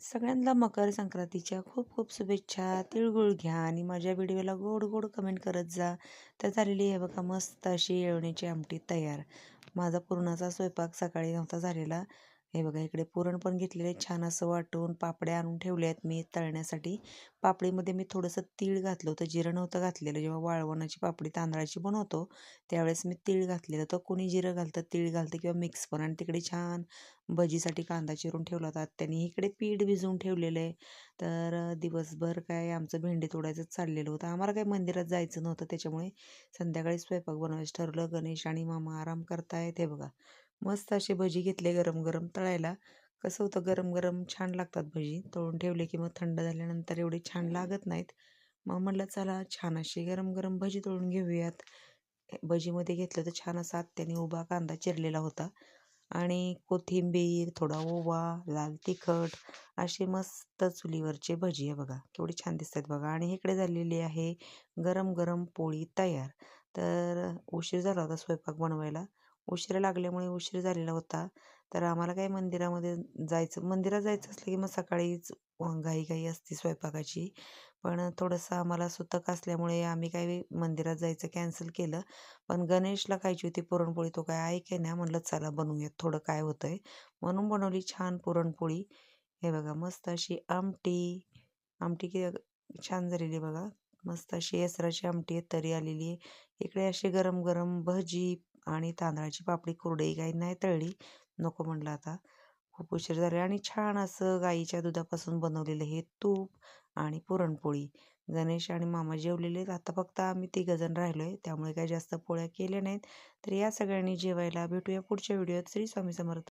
सगळ्यांना मकर संक्रांतीच्या खूप खूप शुभेच्छा. तिळगुळ घ्या आणि माझ्या व्हिडिओला गोड गोड कमेंट करत जा. तर झालेली आहे बघा मस्त अशी येळवण्याची आमटी तयार. माझा पुरणाचा स्वयंपाक सकाळी नव्हता झालेला. हे बघा इकडे पुरण पण घेतलेले छान असं वाटून पापड्या आणून ठेवल्या आहेत मी तळण्यासाठी. पापडीमध्ये मी थोडंसं तीळ घातलं होतं, जिरं नव्हतं घातलेलं. जेव्हा वाळवणाची पापडी तांदळाची बनवतो त्यावेळेस मी तीळ घातलेलं. तर कोणी जिरं घालतं, तीळ घालतं किंवा मिक्स पण. आणि तिकडे छान भजीसाठी कांदा चिरून ठेवला होता आत्याने. इकडे पीठ भिजवून ठेवलेलं आहे. तर दिवसभर काय आमचं भेंडी तोडायचंच चाललेलं होतं. आम्हाला काय मंदिरात जायचं नव्हतं, त्याच्यामुळे संध्याकाळी स्वयंपाक बनवायचं ठरलं. गणेश आणि मामा आराम करतायत. हे बघा मस्त असे भजी घेतले गरम गरम तळायला. कसं होतं, गरम गरम छान लागतात भजी. तळून ठेवले की मग थंड झाल्यानंतर एवढे छान लागत नाहीत. मग म्हटलं चला छान अशी गरम गरम भजी तळून घेऊयात. भजीमध्ये घेतलं तर छान असा आत्याने उभा कांदा चिरलेला होता आणि कोथिंबीर, थोडा ओवा, लाल तिखट असे मस्त चुलीवरचे भजी आहे बघा. केवढी छान दिसतात बघा. आणि इकडे झालेली आहे गरम गरम पोळी तयार. तर उशीर झाला होता स्वयंपाक बनवायला. उशीर लागल्यामुळे उशीर झालेला होता. तर आम्हाला काही मंदिरात जायचं असलं की मग सकाळीच घाई असते स्वयंपाकाची. पण थोडंसं आम्हाला सुतक असल्यामुळे आम्ही काही मंदिरात जायचं कॅन्सल केलं. पण गणेशला खायची होती पुरणपोळी, तो काय ऐकेना. म्हणलं चला बनवूयात, थोडं काय होतंय म्हणून बनवली छान पुरणपोळी. हे बघा मस्त अशी आमटी. आमटी छान झालेली बघा. मस्त अशी येसराची आमटी आहे, तरी आलेली आहे. इकडे अशी गरम गरम भजी आणि तांदळाची पापडी कुरडई काही नाही तळली, नको म्हणलं आता खूप उशीर झाला. आणि छान असं गाईच्या दुधापासून बनवलेलं हे तूप आणि पुरणपोळी. गणेश आणि मामा जेवलेले आहेत. आता फक्त आम्ही तिघंजण राहिलो आहे, त्यामुळे काही जास्त पोळ्या केल्या नाहीत. तर या सगळ्यांनी जेवायला. भेटूया पुढच्या व्हिडिओत. श्री स्वामी समर्थ.